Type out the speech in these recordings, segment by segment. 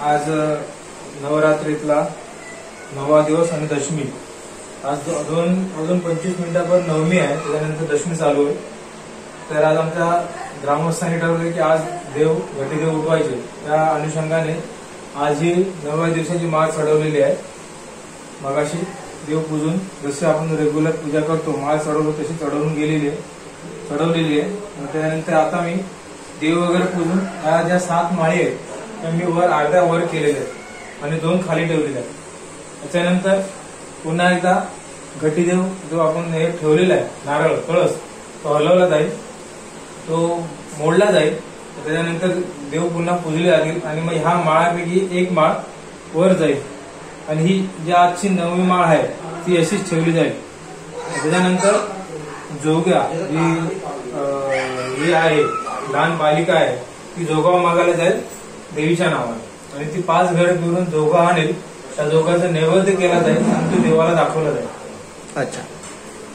आज नवरात्रीतला 9वा दिवस आणि दशमी। आज अजून 25 मिनिटांवर नवमी आहे, त्यानंतर दशमी चालू आहे। तर आज आमच्या ग्रामस्थांनी ठरवले की आज घटीदेव उठवायचे। त्या अनुषंगाने आज ही 9व्या दिवसाची माळ चढवलेली आहे। मगाशी देव पूजून जसे आपण रेग्युलर पूजा करतो माळ चढवतो तशी चढवलेली आहे। त्यानंतर आता मी देव वगैरे पूजून ह्या ज्या 7 माळी आहेत त्या मी अर्ध्या वर केलेल्या आहेत आणि 2 खाली ठेवलेल्या आहेत। त्याच्यानंतर पुन्हा एकदा घटीदेव जो आपण हे ठेवलेला आहे नारळ कळस तो हलवला जाईल, तो मोडला जाईल। त्याच्यानंतर देव पुन्हा पूजले जातील आणि मग ह्या माळापैकी एक माळ वर जाईल आणि ही जी आजची 9वी माळ आहे ती अशीच ठेवली जाईल। त्याच्यानंतर जोग्या जी आहे लहान बालिका आहे ती जोगाव मागायला जाईल देवीच्या नावाने आणि ती 5 घरे फिरून जोगा आणेल, त्या जोगाचा नैवेद्य केला जाईल आणि तो देवाला दाखवला जाईल। अच्छा,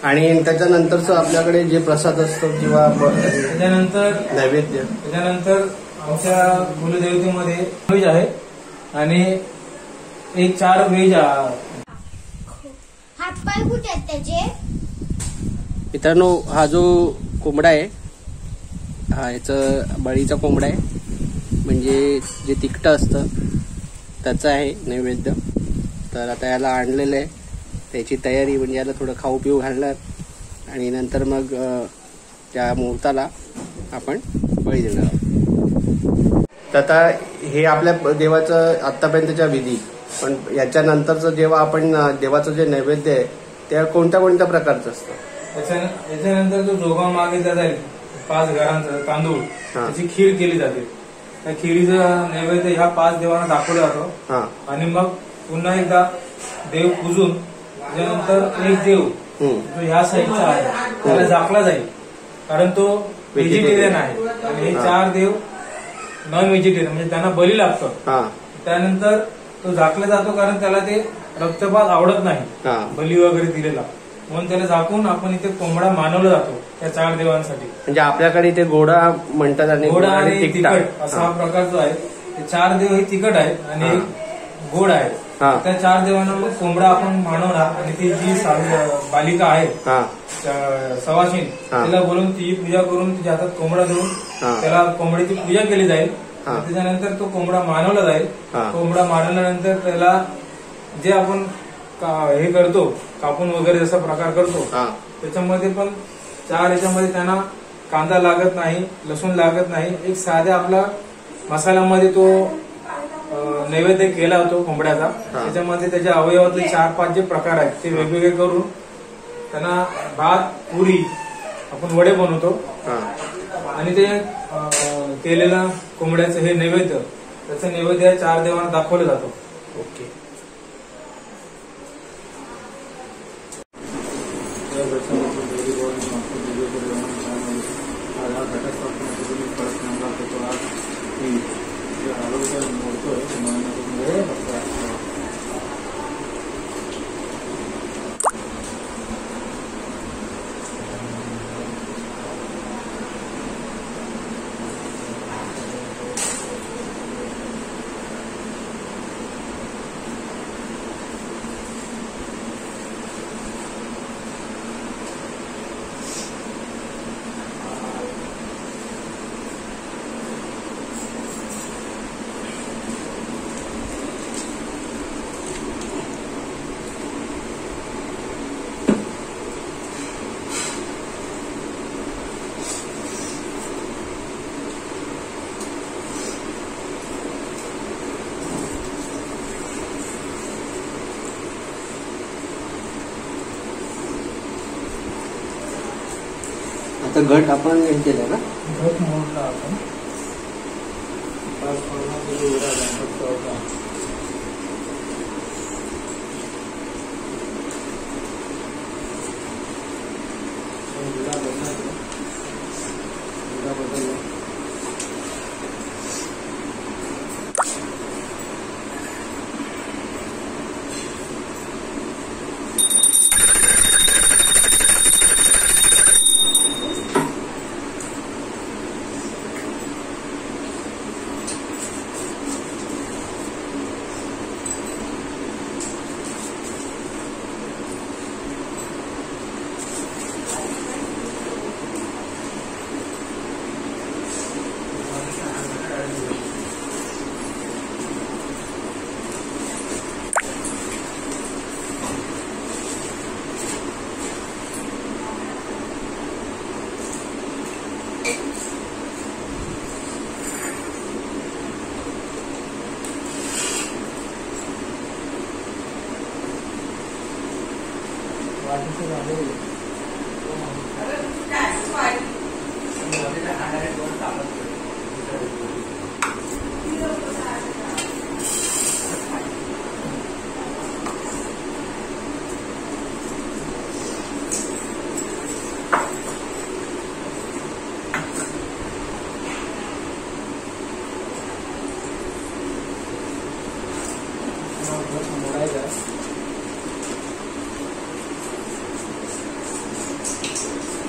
आणि त्याच्यानंतरच आपल्याकडे जे प्रसाद असतो किंवा त्याच्यानंतर नैवेद्य, त्याच्यानंतर आमच्या कुलदेवतेमध्ये व्हेज आहे आणि एक 4 व्हेज हातपाय कुठे आहेत त्याचे? मित्रांनो, हा जो कोंबडा आहे हा याचं बळीचा कोंबडा आहे, म्हणजे जे तिखटं असतं त्याचं आहे नैवेद्य। तर आता याला आणलेलं आहे, त्याची तयारी म्हणजे याला थोडं खाऊ पिऊ घालणार आणि नंतर मग त्या मुहूर्ताला आपण बळी देणार आहोत। तर आता हे आपल्या देवाचं आत्तापर्यंतच्या विधी, पण याच्यानंतरचं जेव्हा आपण देवाचं जे नैवेद्य आहे ते कोणत्या प्रकारचं असतं? याच्यानंतर जो जोगा मागितला जाईल 5 घरांचा तांदूळ त्याची खीर केली जाते। त्या खिरीचं नैवेद्य ह्या 5 देवांना दाखवलं जातं आणि मग पुन्हा एकदा देव पूजून त्याच्यानंतर एक देव जो ह्या साईडचा आहे त्याला झाकला जाईल, कारण तो व्हेजिटेरियन आहे आणि हे 4 देव नॉन व्हेजिटेरियन म्हणजे त्यांना बली लागतं। त्यानंतर तो झाकला जातो कारण त्याला ते रक्तपात आवडत नाही बली वगैरे दिलेला, म्हणून त्याला झाकून आपण इथे कोंबडा मानवला जातो त्या 4 देवांसाठी। म्हणजे आपल्याकडे इथे घोडा म्हणतात आणि घोडा आणि तिखट असा हा प्रकार जो आहे ते 4 देव हे तिखट आहेत आणि एक गोड आहे। त्या 4 देवांना मग कोंबडा आपण मानवणार आणि ती जी बालिका आहे सवाशीन तिला बोलून तिची पूजा करून तिच्या हातात कोंबडा देऊन त्याला कोंबड्याची पूजा केली जाईल। त्याच्यानंतर तो कोंबडा मानवला जाईल। कोंबडा मानवल्यानंतर त्याला जे आपण हे करतो कापून वगैरे जसा प्रकार करतो त्याच्यामध्ये पण 4 याच्यामध्ये त्यांना कांदा लागत नाही, लसूण लागत नाही, एक साध्या आपला मसाल्यामध्ये तो नैवेद्य केला होतो कोंबड्याचा। त्याच्यामध्ये त्याच्या अवयवातले 4-5 जे प्रकार आहेत ते वेगवेगळे करून त्यांना भात पुरी आपण वडे बनवतो आणि ते केलेलं कोंबड्याचं हे नैवेद्य त्याचं नैवेद्य 4 देवांना दाखवलं जातो। ओके, आता घट आपण हे केलं ना, घट मोडला आपण 5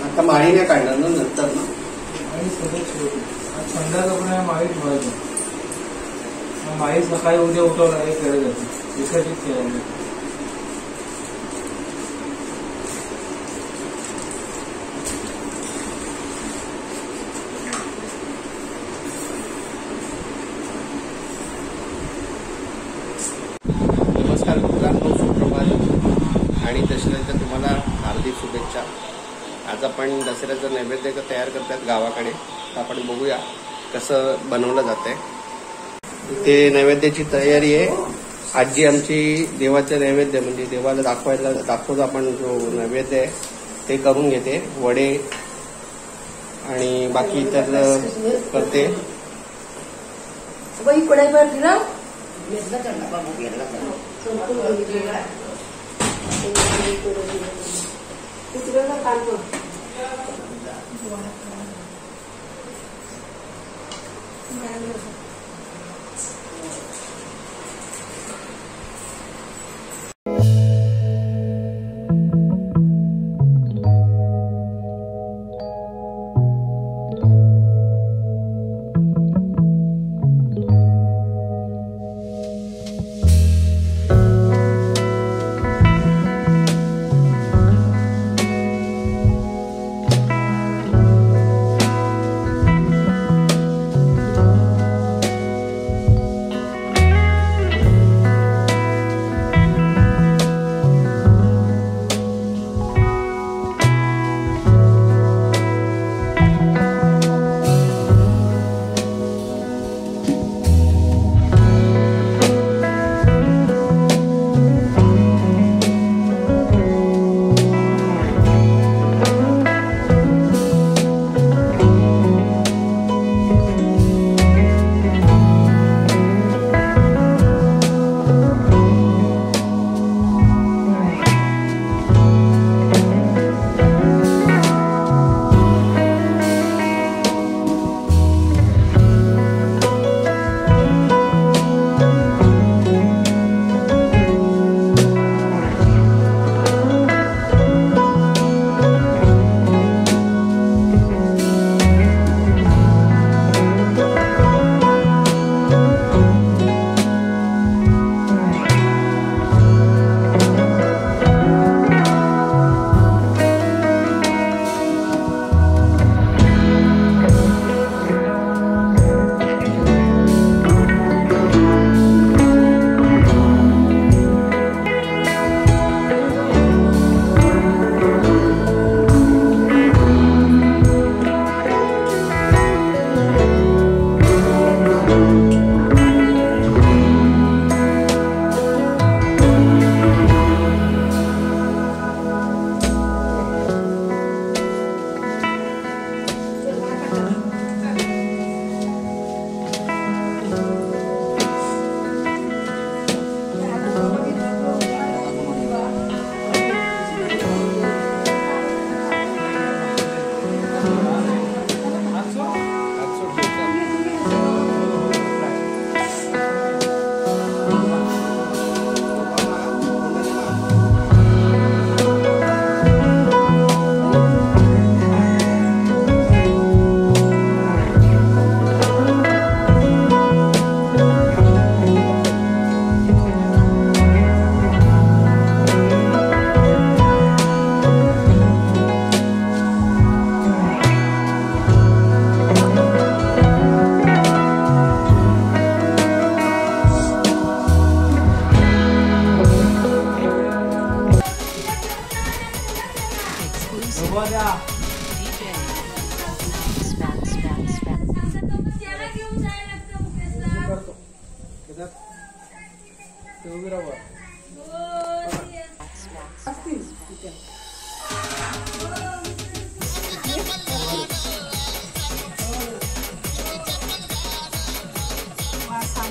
आता माळी नाही काढणार ना नंतर ना. आणि सगळं संध्याकाळ पण माळी ठेवायचं. माळी सकाळी उद्या उठवलं हे केलं जातं विकसित केलं जातं. नमस्कार मित्रांनो, सुप्रभात आणि दसऱ्याच्या तुम्हाला हार्दिक शुभेच्छा. आज आपण दसऱ्याचं नैवेद्य तयार करतात गावाकडे. तर आपण बघूया कसं बनवलं जातंय. इथे नैवेद्याची तयारी आहे. आजी आमची देवाचं नैवेद्य म्हणजे देवाला दाखवतो आपण जो नैवेद्य आहे ते करून घेते. वडे आणि बाकी इतर करते.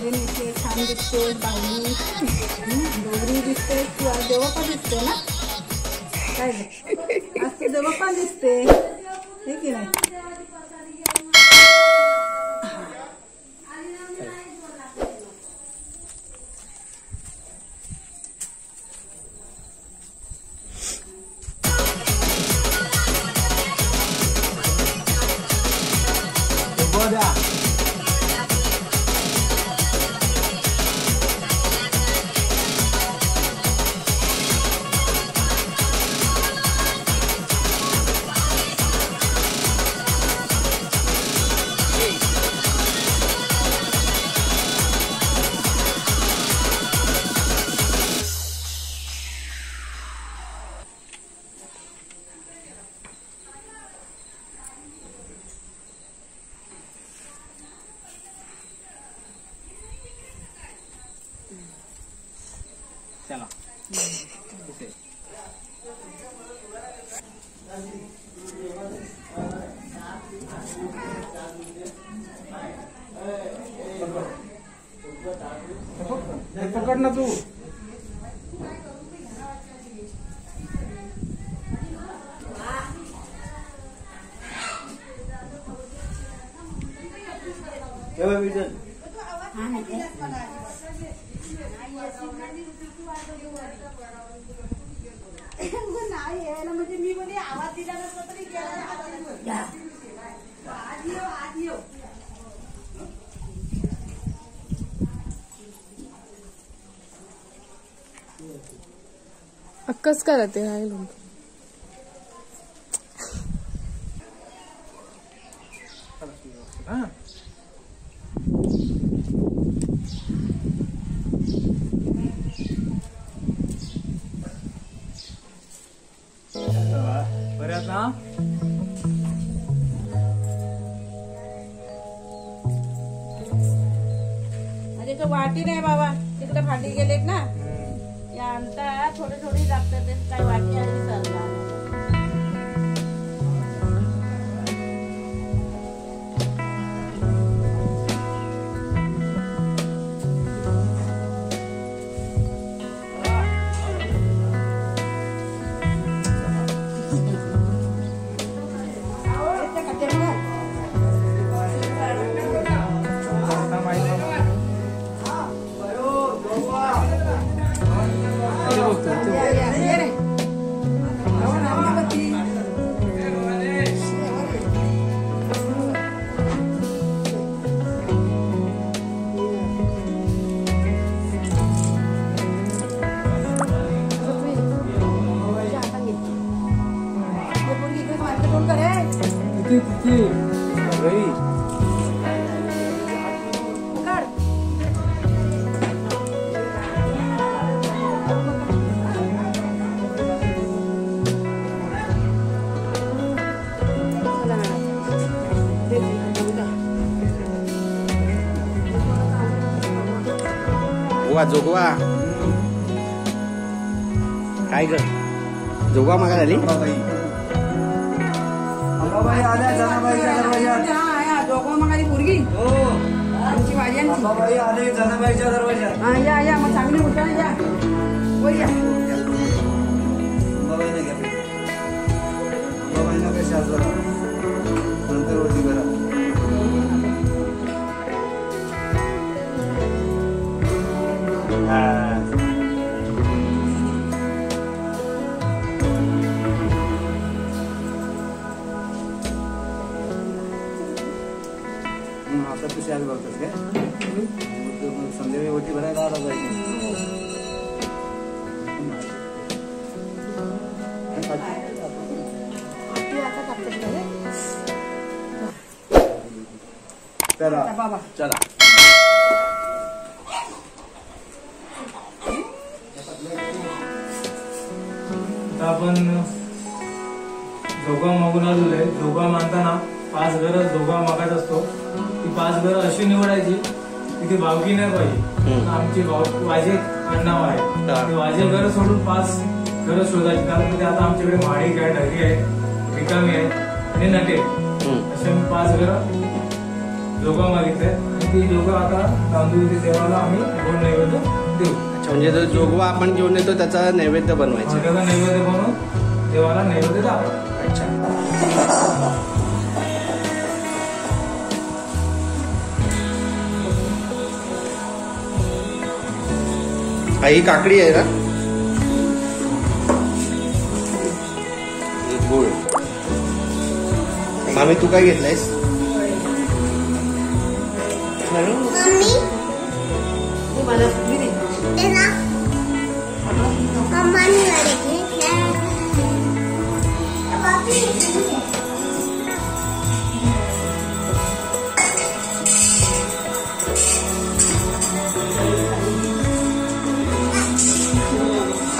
अजून इथे छान दिसते बाहुली गौरी दिसते. तू आज देवप्पा दिसते ना काय ग? आज तू देवप्पा दिसते हे की नाही? चला पकड ना तू. नाही यायला म्हणजे मी बोली आवाज दिला नसता तरी अक्कच करते राहील बऱ्याच ना. अरे तो वाटी नाही बाबा तिकडे फाटी गेलेत ना या आणता थोडे थोडी लागतात ते काय वाटी आली चालला. जोगवा काय ग जोगवा मागा झाली. जोगवा मागाली मुलगी आमची भाजी आले जनाबाईच्या दरवाजा. या मग चांगली उठा या वर या. नंतर होती करा. आता तू शाळेत बघतोस काय संध्याकाळी ओटी भरायला आला पाहिजे. चला बाबा चला आपण जोगा मागून आलेलो आहे. जोगा मानताना 5 घरं जोगा मागायचा असतो. ती 5 घरं अशी निवडायची की ती भावकी नाही पाहिजे. आमची वाजे नाव आहे ते वाजे घरं सोडून 5 घरं शोधायची. कारण ते आता आमच्याकडे माडी आहे ढगी आहे रिकामी आहे आणि नटे असे 5 घरं जोगा मागितले. ते जोगवा आता तांदूळ ते देवाला आम्ही गोड नैवेद्य देऊ. अच्छा, म्हणजे जो जोगवा आपण घेऊन येतो त्याचा नैवेद्य बनवायचा. त्याचा नैवेद्य बनवून देवाला नैवेद्य दाखवा. अच्छा. ही काकडी आहे ना? गुळ. मामी तू काय घेतलंयस?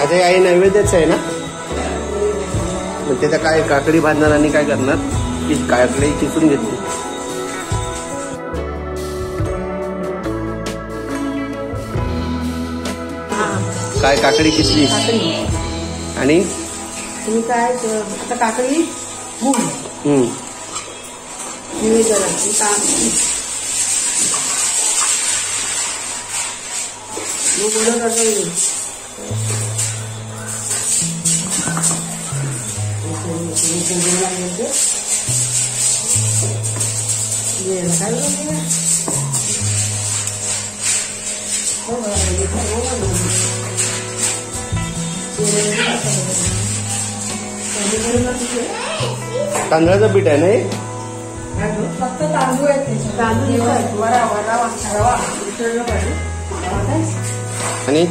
आता आई नैवेद्यच आहे ना? मग त्याचा काय काकडी भाजणार आणि काय करणार? की काकडी किसून घेतली. काय काकडी किसली आणि तुम्ही काय आता काकडी गुळ तांदळाचं पीठ आहे ना हे? फक्त तांदूळ आहेत. तांदूळ रवा मिसळलं पाहिजे. आणि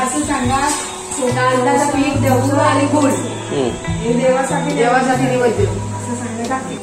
असं सांगा तांदळाचं पीठ देवसूळ आणि गुळ हे देवासाठी नैवेद्य असं सांगण्यात.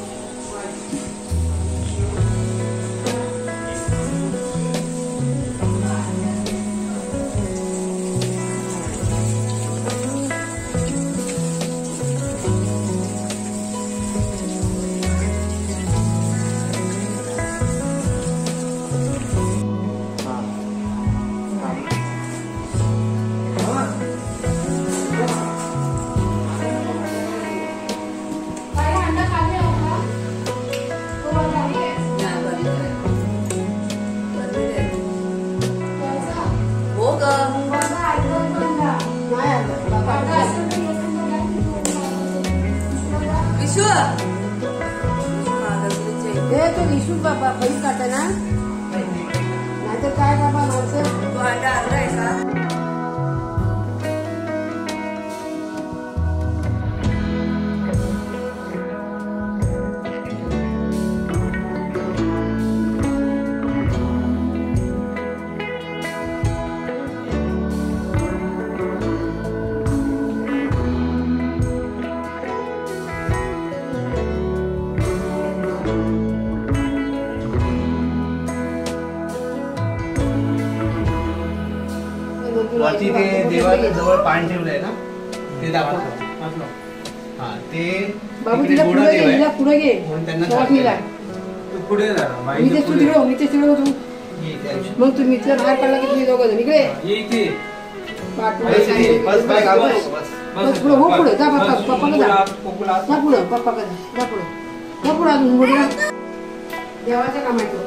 तो विशू बाबा बरी काटा ना नाहीतर काय बाबा माणसं तो अंडा आणलाय का? वरती ते देवाच्या जवळ पान ठेवलंय ना ते दाखवतो. हा ते बाबू तिकडे तिला गोडा पुढे देव घे, आहे. तिला पुढे घे. म्हणून त्यांना तेव्हा दाखवलं. तिला तू पुढे जा. मी ते सुधिरो तू ये इथे आयुष्य. मग तुम्ही इथल्या बाहेर पडला की तुम्ही दोघं जण इकडे ये इथे. बस इथे. बस बस घालू नको, बस. बस पुढे हो पुढे जा पप्पा पप्पाकडे जा पप्पाला जा पुढं पप्पाकडे जा पुढे जा पुढे अजून मुलीला देवाचं काम आहे तो.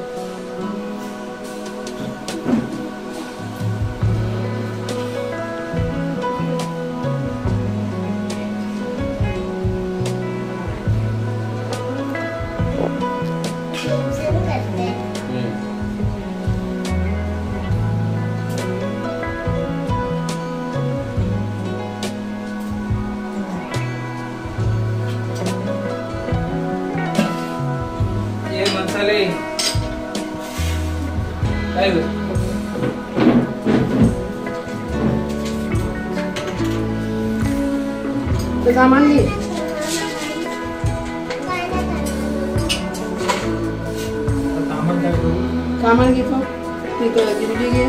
ये मसाले काय ग? ते सामान घे. सामान काय करू? सामान घेतो ते जिलेबी घे.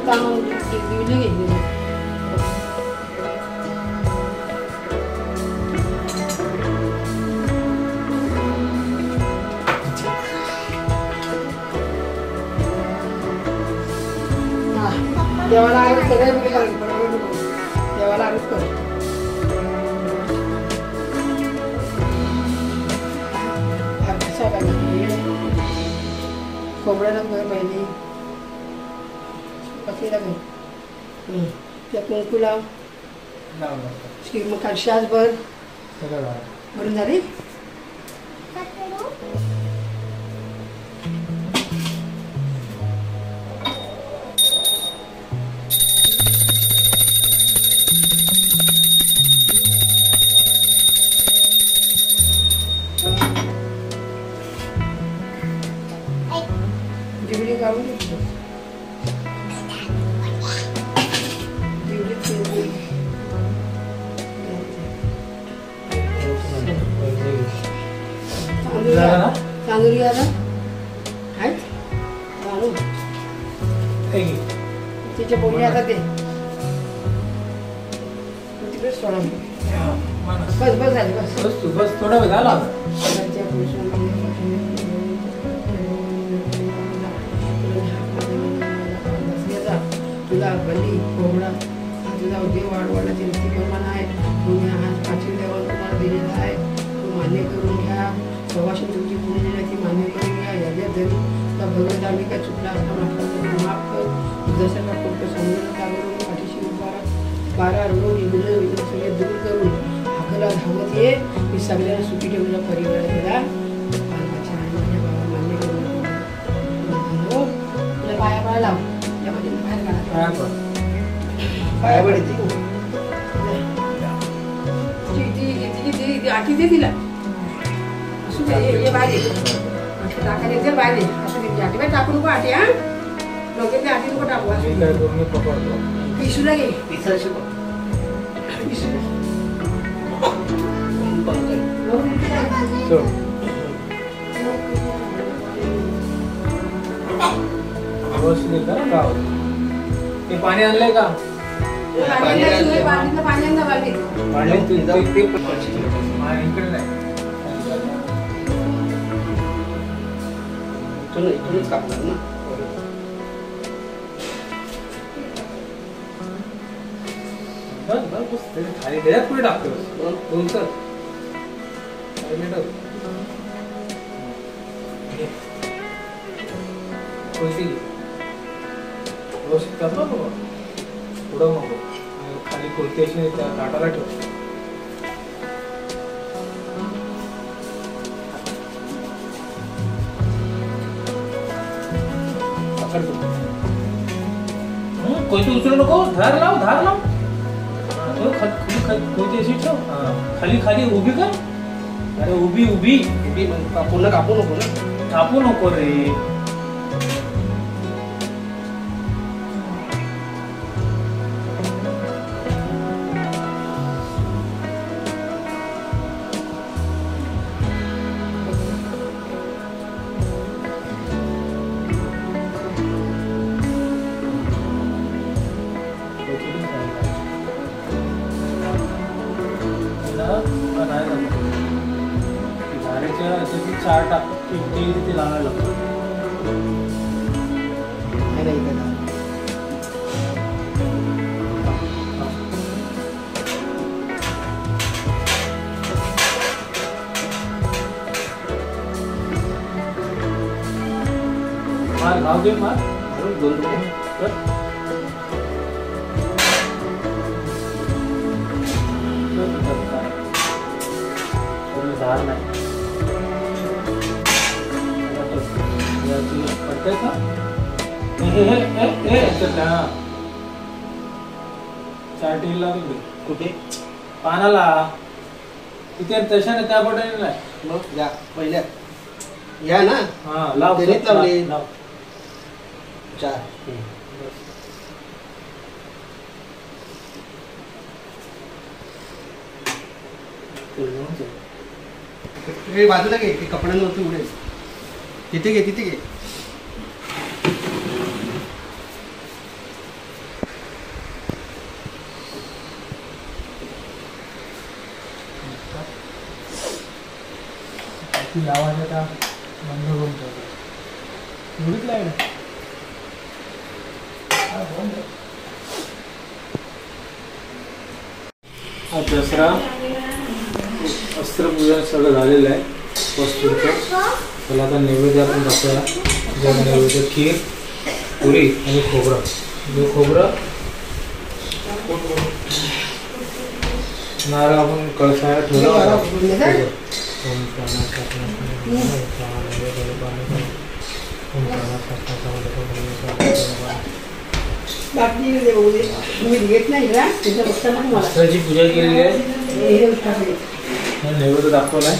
सामान जिलेबी घे. देवाला आरत सगळे मुली करायची देवाला आरत कर कोंबड्याला घर पाहिजे पतीला घर त्या कुंकू लाव कलशास भर भरून झाली जिवडी काढून घेतली तांदूळ आला आहेत आणू तिच्या पोळी आता ते तिकडेच सोडा बस बस झाली बस बस थोडा वेळ झाला तुला बली कोंबडा हा तुझा देव वाढवायची रीती प्रमाण आहे तुम्ही हा प्राचीन देवाला तुम्हाला दिलेला आहे तो मान्य करून घ्या सव्वाशे तुमची पूर्ण ती मान्य करून घ्या याच्या जरी तुला भगवत आम्ही काय चुकला असता मात्र माफ कर जसं का फक्त समजून काढून पाठीशी बारा रोग विघ्न सगळे दूर करून हाकला धावत ये मी सगळ्यांना सुखी ठेवून परिवार दिला माझ्या आणि माझ्या बाबा मान्य करून तुला पाया पाया लाव त्यामध्ये बाहेर काढा पाया पडते आठी दे तिला असू दे ये बाहेर टाकायला जर बाहेर असू दे आठी बाहेर टाकू नको आठी हा लोके ते आठी नको टाकू पिशूला घे पिशूला ते पाणी आणलंय का पाणी आणलं बालदी इकडे नाही इकडूनच कापणार ना खाली त्याच्यात पुढे टाकतो दोन सर व्यवस्थित करतो ना पुढं नको खाली कोणती अशी त्या काटाला ठेव कोणती उचलू नको धार लाव कोणती अशी ठेव खाली खाली उभी कर अरे उभी पूर्ण कापू नको ना कापू नको रे चार टाक ते लावायला लागतं मार घाव दे मार दोन धार नाही पडतंय का चार टीव्ही लागली कुठे पानाला तिथे तशाने त्या पटाने नाही मग या पहिल्या या ना हा लाव लावली चार बाजूला घे कपड्यांवरती उडेल तिथे घे आवाज आता बंद करून ठेवतो एवढीच लाईट हा दसरा अस्त्रपूजन सगळं झालेलं आहे वस्तूचं. त्याला आता नैवेद्य आपण दाखवूया. ज्याला नैवेद्य खीर, पुरी आणि खोबरं. जो खोबरं नारळ आपण कळसाला ठेवला. तुम्ही घेत नाही का त्याचं बघताना मला अस्त्राची पूजा केलेली आहे. हे नैवेद्य दाखवलाय.